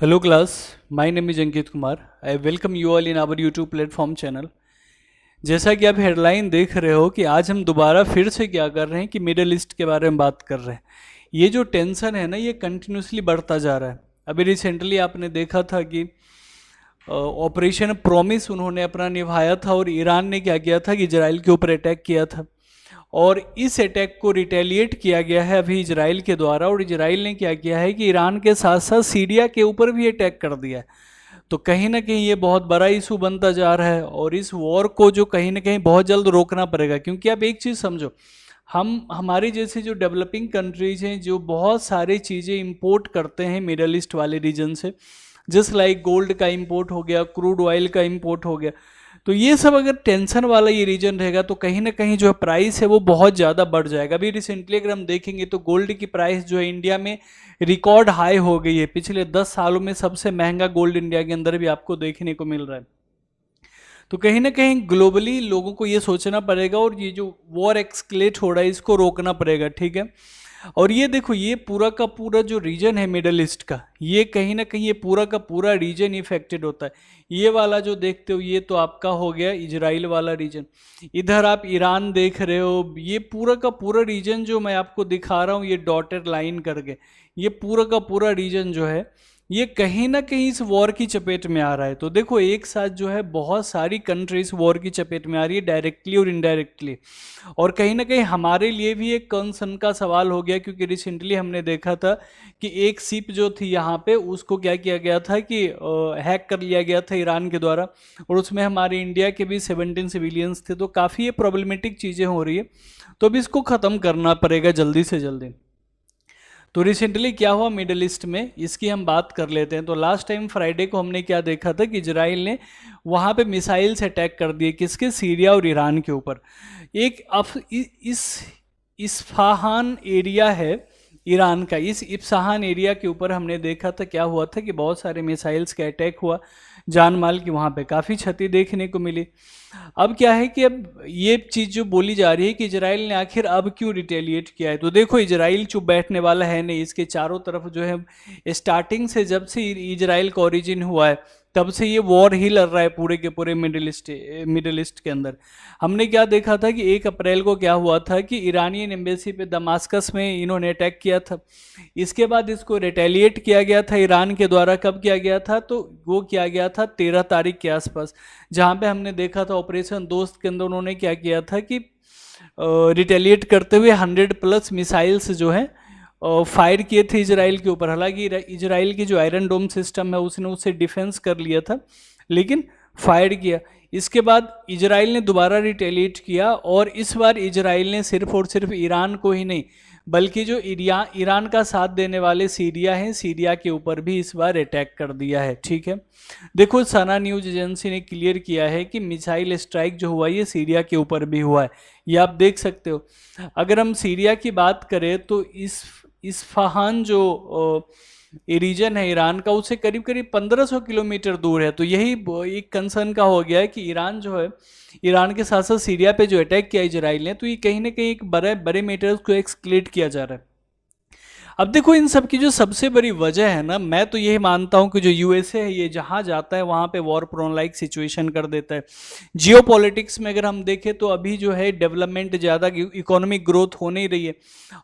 Hello class, my name is Ankit Kumar. I welcome you all in our YouTube platform channel. जैसा कि आप headline देख रहे हो कि आज हम दोबारा फिर से क्या कर रहे हैं कि मिडल ईस्ट के बारे में बात कर रहे हैं। ये जो टेंशन है ना, ये कंटिन्यूसली बढ़ता जा रहा है। अभी रिसेंटली आपने देखा था कि ऑपरेशन प्रॉमिस उन्होंने अपना निभाया था और ईरान ने क्या किया था कि इजराइल के ऊपर अटैक किया था और इस अटैक को रिटेलिएट किया गया है अभी इजराइल के द्वारा। और इजराइल ने क्या किया है कि ईरान के साथ साथ सीरिया के ऊपर भी अटैक कर दिया है। तो कहीं ना कहीं ये बहुत बड़ा इशू बनता जा रहा है और इस वॉर को जो कहीं ना कहीं बहुत जल्द रोकना पड़ेगा। क्योंकि आप एक चीज़ समझो, हमारी जैसे जो डेवलपिंग कंट्रीज हैं जो बहुत सारी चीज़ें इंपोर्ट करते हैं मिडल ईस्ट वाले रीजन से, जस्ट लाइक गोल्ड का इंपोर्ट हो गया, क्रूड ऑयल का इंपोर्ट हो गया, तो ये सब अगर टेंशन वाला ये रीजन रहेगा तो कहीं ना कहीं जो है प्राइस है वो बहुत ज़्यादा बढ़ जाएगा। अभी रिसेंटली अगर हम देखेंगे तो गोल्ड की प्राइस जो है इंडिया में रिकॉर्ड हाई हो गई है। पिछले 10 सालों में सबसे महंगा गोल्ड इंडिया के अंदर भी आपको देखने को मिल रहा है। तो कहीं ना कहीं ग्लोबली लोगों को ये सोचना पड़ेगा और ये जो वॉर एक्सक्लेट हो रहा है इसको रोकना पड़ेगा, ठीक है। और ये देखो, ये पूरा का पूरा जो रीजन है मिडल ईस्ट का, ये कहीं ना कहीं ये पूरा का पूरा रीजन इफेक्टेड होता है। ये वाला जो देखते हो ये तो आपका हो गया इजराइल वाला रीजन, इधर आप ईरान देख रहे हो, ये पूरा का पूरा रीजन जो मैं आपको दिखा रहा हूँ ये डॉटेड लाइन करके, ये पूरा का पूरा रीजन जो है ये कहीं ना कहीं इस वॉर की चपेट में आ रहा है। तो देखो एक साथ जो है बहुत सारी कंट्रीज वॉर की चपेट में आ रही है डायरेक्टली और इनडायरेक्टली। और कहीं ना कहीं हमारे लिए भी एक कंसर्न का सवाल हो गया, क्योंकि रिसेंटली हमने देखा था कि एक शिप जो थी यहाँ पे उसको क्या किया गया था कि हैक कर लिया गया था ईरान के द्वारा और उसमें हमारे इंडिया के भी 17 सिविलियंस थे। तो काफ़ी ये प्रॉब्लमेटिक चीज़ें हो रही है, तो अब इसको ख़त्म करना पड़ेगा जल्दी से जल्दी। तो रिसेंटली क्या हुआ मिडल ईस्ट में, इसकी हम बात कर लेते हैं। तो लास्ट टाइम फ्राइडे को हमने क्या देखा था कि इजराइल ने वहाँ पे मिसाइल से अटैक कर दिए, किसके, सीरिया और ईरान के ऊपर। एक इस इस्फहान एरिया है ईरान का, इस इस्फहान एरिया के ऊपर हमने देखा था क्या हुआ था कि बहुत सारे मिसाइल्स का अटैक हुआ, जान माल की वहाँ पे काफ़ी क्षति देखने को मिली। अब क्या है कि अब ये चीज़ जो बोली जा रही है कि इजराइल ने आखिर अब क्यों रिटेलिएट किया है, तो देखो इजराइल चुप बैठने वाला है नहीं। इसके चारों तरफ जो है स्टार्टिंग से, जब से इजराइल का ओरिजिन हुआ है तब से ये वॉर ही लड़ रहा है पूरे के पूरे मिडिल ईस्ट के अंदर। हमने क्या देखा था कि 1 अप्रैल को क्या हुआ था कि ईरानियन एम्बेसी पे दमास्कस में इन्होंने अटैक किया था। इसके बाद इसको रिटेलिएट किया गया था ईरान के द्वारा। कब किया गया था, तो वो किया गया था 13 तारीख के आसपास, जहाँ पे हमने देखा था ऑपरेशन दोस्त के अंदर उन्होंने क्या किया था कि रिटेलिएट करते हुए 100+ मिसाइल्स जो है फायर किए थे इजराइल के ऊपर। हालांकि इजराइल की जो आयरन डोम सिस्टम है उसने उससे डिफेंस कर लिया था, लेकिन फायर किया। इसके बाद इजराइल ने दोबारा रिटेलिएट किया और इस बार इजराइल ने सिर्फ और सिर्फ ईरान को ही नहीं बल्कि जो ईरान का साथ देने वाले सीरिया हैं, सीरिया के ऊपर भी इस बार अटैक कर दिया है, ठीक है। देखो सना न्यूज एजेंसी ने क्लियर किया है कि मिसाइल स्ट्राइक जो हुआ ये सीरिया के ऊपर भी हुआ है, ये आप देख सकते हो। अगर हम सीरिया की बात करें तो इस्फहान जो रीजन है ईरान का उससे करीब करीब 1500 किलोमीटर दूर है। तो यही एक कंसर्न का हो गया है कि ईरान जो है, ईरान के साथ साथ सीरिया पे जो अटैक किया इजराइल ने, तो ये कहीं ना कहीं एक बड़े मैटर्स को एक्सक्लेट किया जा रहा है। अब देखो इन सब की जो सबसे बड़ी वजह है ना, मैं तो यही मानता हूं कि जो यूएसए है ये जहां जाता है वहां पे वॉर प्रोन लाइक सिचुएशन कर देता है। जियो पॉलिटिक्स में अगर हम देखें तो अभी जो है डेवलपमेंट ज़्यादा, इकोनॉमिक ग्रोथ हो नहीं रही है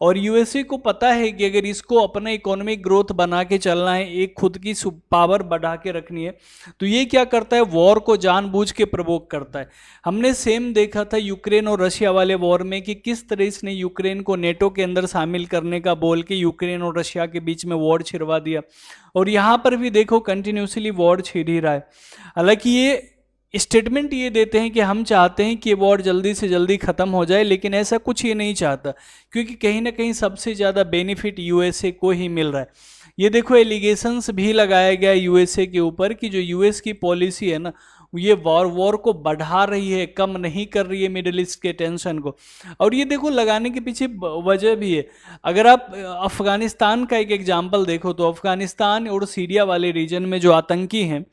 और यूएसए को पता है कि अगर इसको अपना इकोनॉमिक ग्रोथ बना के चलना है, एक खुद की पावर बढ़ा के रखनी है, तो ये क्या करता है, वॉर को जानबूझ के प्रवोक करता है। हमने सेम देखा था यूक्रेन और रशिया वाले वॉर में कि किस तरह इसने यूक्रेन को नेटो के अंदर शामिल करने का बोल के यूक्रेन और रशिया के बीच में वॉर छिड़वा दिया और यहाँ पर भी देखो कंटिन्यूसली वॉर छिड़ ही रहा है। हालांकि ये स्टेटमेंट ये देते हैं कि हम चाहते हैं कि वॉर जल्दी से जल्दी ख़त्म हो जाए, लेकिन ऐसा कुछ ये नहीं चाहता, क्योंकि कहीं ना कहीं सबसे ज़्यादा बेनिफिट यूएसए को ही मिल रहा है। ये देखो एलिगेशंस भी लगाया गया यूएसए के ऊपर कि जो यूएस की पॉलिसी है ना ये वॉर को बढ़ा रही है, कम नहीं कर रही है मिडिल ईस्ट के टेंशन को। और ये देखो लगाने के पीछे वजह भी है। अगर आप अफगानिस्तान का एक एग्जाम्पल देखो तो अफगानिस्तान और सीरिया वाले रीजन में जो आतंकी हैं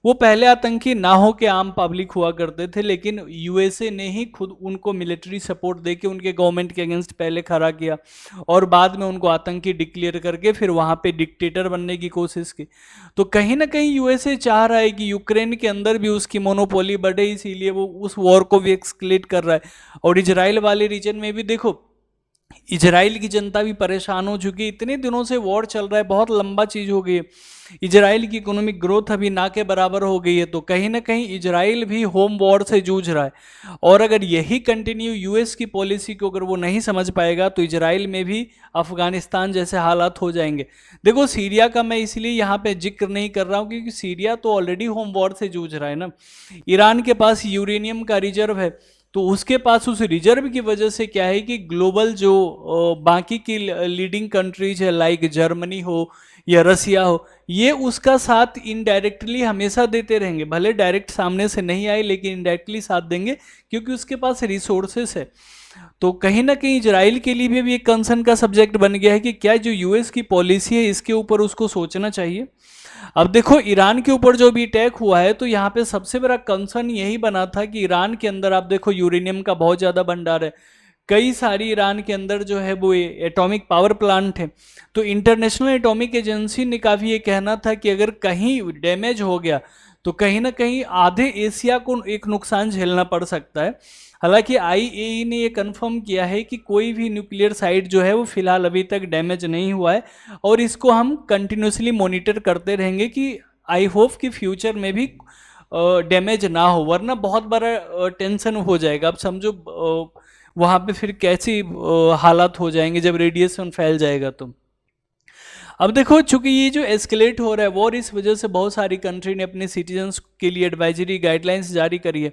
वो पहले आतंकी ना हो के आम पब्लिक हुआ करते थे, लेकिन यूएसए ने ही खुद उनको मिलिट्री सपोर्ट देके उनके गवर्नमेंट के अगेंस्ट पहले खड़ा किया और बाद में उनको आतंकी डिक्लेयर करके फिर वहाँ पे डिक्टेटर बनने की कोशिश की। तो कहीं ना कहीं यूएसए चाह रहा है कि यूक्रेन के अंदर भी उसकी मोनोपोली बढ़े, इसीलिए वो उस वॉर को भी एक्सक्लेट कर रहा है। और इजराइल वाले रीजन में भी देखो इजराइल की जनता भी परेशान हो चुकी है, इतने दिनों से वॉर चल रहा है, बहुत लंबा चीज हो गई है। इजराइल की इकोनॉमिक ग्रोथ अभी ना के बराबर हो गई है, तो कहीं ना कहीं इजराइल भी होम वॉर से जूझ रहा है। और अगर यही कंटिन्यू यूएस की पॉलिसी को अगर वो नहीं समझ पाएगा तो इजराइल में भी अफगानिस्तान जैसे हालात हो जाएंगे। देखो सीरिया का मैं इसलिए यहाँ पे जिक्र नहीं कर रहा हूँ क्योंकि सीरिया तो ऑलरेडी होम वॉर से जूझ रहा है ना। ईरान के पास यूरेनियम का रिजर्व है, तो उसके पास उस रिजर्व की वजह से क्या है कि ग्लोबल जो बाकी की लीडिंग कंट्रीज है लाइक जर्मनी हो या रसिया हो, ये उसका साथ इनडायरेक्टली हमेशा देते रहेंगे, भले डायरेक्ट सामने से नहीं आए लेकिन इनडायरेक्टली साथ देंगे क्योंकि उसके पास रिसोर्सेस है। तो कहीं ना कहीं इजराइल के लिए भी एक कंसर्न का सब्जेक्ट बन गया है कि क्या जो यूएस की पॉलिसी है इसके ऊपर उसको सोचना चाहिए। अब देखो ईरान के ऊपर जो भी अटैक हुआ है तो यहाँ पे सबसे बड़ा कंसर्न यही बना था कि ईरान के अंदर आप देखो यूरेनियम का बहुत ज़्यादा भंडार है, कई सारी ईरान के अंदर जो है वो एटॉमिक पावर प्लांट है। तो इंटरनेशनल एटॉमिक एजेंसी ने काफ़ी ये कहना था कि अगर कहीं डैमेज हो गया तो कहीं ना कहीं आधे एशिया को एक नुकसान झेलना पड़ सकता है। हालांकि आईएई ने ये कंफर्म किया है कि कोई भी न्यूक्लियर साइट जो है वो फिलहाल अभी तक डैमेज नहीं हुआ है और इसको हम कंटिन्यूसली मॉनिटर करते रहेंगे कि आई होप कि फ्यूचर में भी डैमेज ना हो, वरना बहुत बड़ा टेंशन हो जाएगा। अब समझो वहाँ पे फिर कैसी हालात हो जाएंगे जब रेडिएशन फैल जाएगा। तो अब देखो चूंकि ये जो एस्केलेट हो रहा है वॉर, इस वजह से बहुत सारी कंट्री ने अपने सिटीजन्स के लिए एडवाइजरी गाइडलाइंस जारी करी है।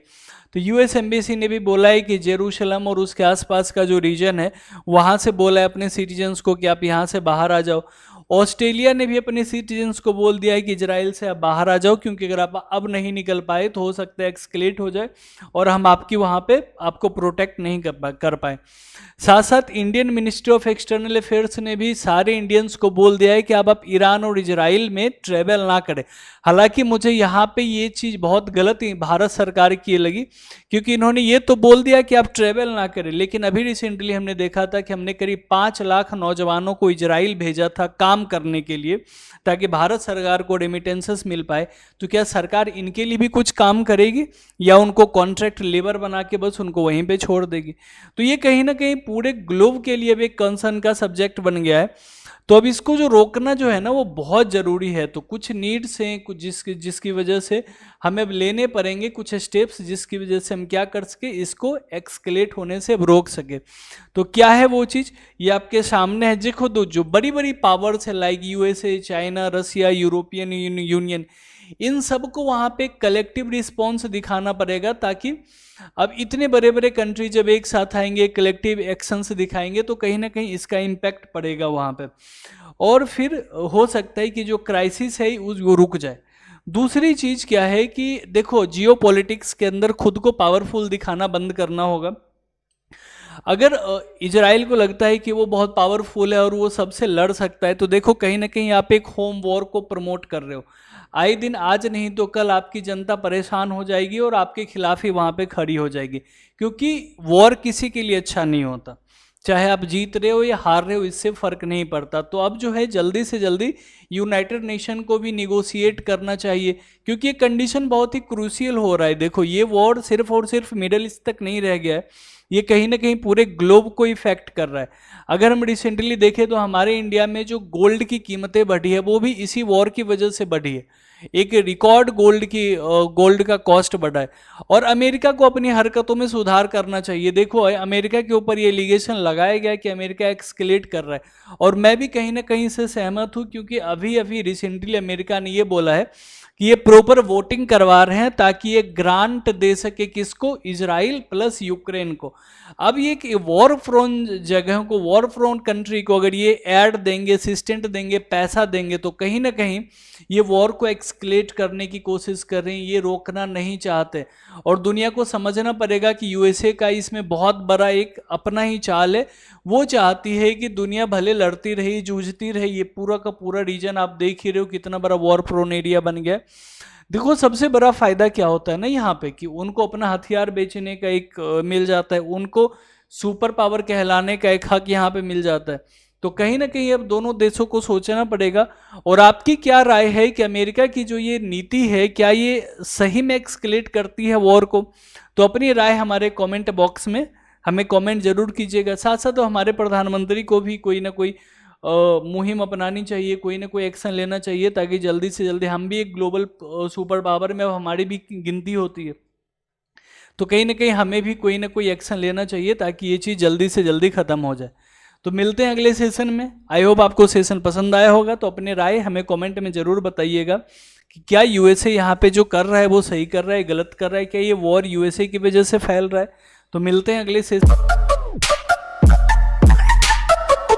तो यूएस एम्बेसी ने भी बोला है कि जेरूशलम और उसके आसपास का जो रीजन है वहाँ से बोला है अपने सिटीजन्स को कि आप यहाँ से बाहर आ जाओ। ऑस्ट्रेलिया ने भी अपने सिटीजन्स को बोल दिया है कि इजराइल से आप बाहर आ जाओ, क्योंकि अगर आप अब नहीं निकल पाए तो हो सकता है एक्सकेलेट हो जाए और हम आपकी वहाँ पे आपको प्रोटेक्ट नहीं कर पाए। साथ साथ Indian ministry of external affairs ने भी सारे इंडियंस को बोल दिया है कि अब आप ईरान और इजराइल में ट्रेवल ना करें। हालांकि मुझे यहाँ पे ये चीज़ बहुत गलत भारत सरकार की लगी, क्योंकि इन्होंने ये तो बोल दिया कि आप ट्रेवल ना करें, लेकिन अभी रिसेंटली हमने देखा था कि हमने करीब 5 लाख नौजवानों को इजराइल भेजा था काम करने के लिए ताकि भारत सरकार को रेमिटेंसेस मिल पाए। तो क्या सरकार इनके लिए भी कुछ काम करेगी या उनको कॉन्ट्रैक्ट लेबर बना के बस उनको वहीं पे छोड़ देगी? तो ये कहीं ना कहीं पूरे ग्लोब के लिए भी एक कंसर्न का सब्जेक्ट बन गया है। तो अब इसको जो रोकना जो है ना वो बहुत ज़रूरी है। तो कुछ नीड्स हैं कुछ जिसकी वजह से हमें अब लेने पड़ेंगे कुछ स्टेप्स, जिसकी वजह से हम क्या कर सके, इसको एक्सकेलेट होने से रोक सके। तो क्या है वो चीज़, ये आपके सामने है। देखो दो जो बड़ी बड़ी पावर्स है लाइक यूएसए, चाइना, रसिया, यूरोपियन यूनियन, इन सबको वहाँ पे कलेक्टिव रिस्पॉन्स दिखाना पड़ेगा, ताकि अब इतने बड़े बड़े कंट्री जब एक साथ आएंगे कलेक्टिव एक्शंस दिखाएंगे तो कहीं ना कहीं इसका इम्पैक्ट पड़ेगा वहाँ पे, और फिर हो सकता है कि जो क्राइसिस है वो रुक जाए। दूसरी चीज़ क्या है कि देखो जियोपॉलिटिक्स के अंदर खुद को पावरफुल दिखाना बंद करना होगा। अगर इजराइल को लगता है कि वो बहुत पावरफुल है और वो सबसे लड़ सकता है, तो देखो कहीं ना कहीं आप एक होम वॉर को प्रमोट कर रहे हो। आए दिन आज नहीं तो कल आपकी जनता परेशान हो जाएगी और आपके खिलाफ ही वहाँ पे खड़ी हो जाएगी, क्योंकि वॉर किसी के लिए अच्छा नहीं होता। चाहे आप जीत रहे हो या हार रहे हो, इससे फर्क नहीं पड़ता। तो अब जो है जल्दी से जल्दी यूनाइटेड नेशन को भी निगोशिएट करना चाहिए, क्योंकि ये कंडीशन बहुत ही क्रूशियल हो रहा है। देखो ये वॉर सिर्फ और सिर्फ मिडिल ईस्ट तक नहीं रह गया है, ये कहीं ना कहीं पूरे ग्लोब को इफेक्ट कर रहा है। अगर हम रिसेंटली देखें तो हमारे इंडिया में जो गोल्ड की कीमतें बढ़ी है वो भी इसी वॉर की वजह से बढ़ी है। एक रिकॉर्ड गोल्ड का कॉस्ट बढ़ा है, और अमेरिका को अपनी हरकतों में सुधार करना चाहिए। देखो अमेरिका के ऊपर ये एलिगेशन लगाया गया कि अमेरिका एक्सकेलेट कर रहा है, और मैं भी कहीं ना कहीं से सहमत हूँ, क्योंकि अभी अभी रिसेंटली अमेरिका ने ये बोला है कि ये प्रॉपर वोटिंग करवा रहे हैं ताकि ये ग्रांट दे सके किसको, इजराइल प्लस यूक्रेन को। अब ये वॉर प्रोन जगहों को, वॉर प्रोन कंट्री को अगर ये ऐड देंगे, असिस्टेंट देंगे, पैसा देंगे, तो कहीं ना कहीं ये वॉर को एक्सक्लेट करने की कोशिश कर रहे हैं, ये रोकना नहीं चाहते। और दुनिया को समझना पड़ेगा कि यूएसए का इसमें बहुत बड़ा एक अपना ही चाल है। वो चाहती है कि दुनिया भले लड़ती रही, जूझती रही, ये पूरा का पूरा रीजन आप देख ही रहे हो कितना बड़ा वॉर प्रोन एरिया बन गया। देखो सबसे बड़ा फायदा क्या होता है ना यहाँ पे, कि उनको अपना हथियार बेचने का एक मिल जाता है, उनको सुपर पावर कहलाने का एक हक यहाँ पे मिल जाता है। तो कहीं ना कहीं अब दोनों देशों को सोचना पड़ेगा। और आपकी क्या राय है कि अमेरिका की जो ये नीति है, क्या ये सही में एक्सक्लेट करती है वॉर को? तो अपनी राय हमारे कमेंट बॉक्स में हमें कमेंट जरूर कीजिएगा। साथ साथ तो हमारे प्रधानमंत्री को भी कोई ना कोई मुहिम अपनानी चाहिए, कोई ना कोई एक्शन लेना चाहिए, ताकि जल्दी से जल्दी हम भी एक ग्लोबल सुपर पावर में, अब हमारी भी गिनती होती है, तो कहीं ना कहीं हमें भी कोई ना कोई एक्शन लेना चाहिए ताकि ये चीज़ जल्दी से जल्दी ख़त्म हो जाए। तो मिलते हैं अगले सेशन में। आई होप आपको सेशन पसंद आया होगा। तो अपने राय हमें कमेंट में ज़रूर बताइएगा कि क्या यूएसए यहाँ पे जो कर रहा है वो सही कर रहा है, गलत कर रहा है, क्या ये वॉर यूएसए की वजह से फैल रहा है। तो मिलते हैं अगले सेशन।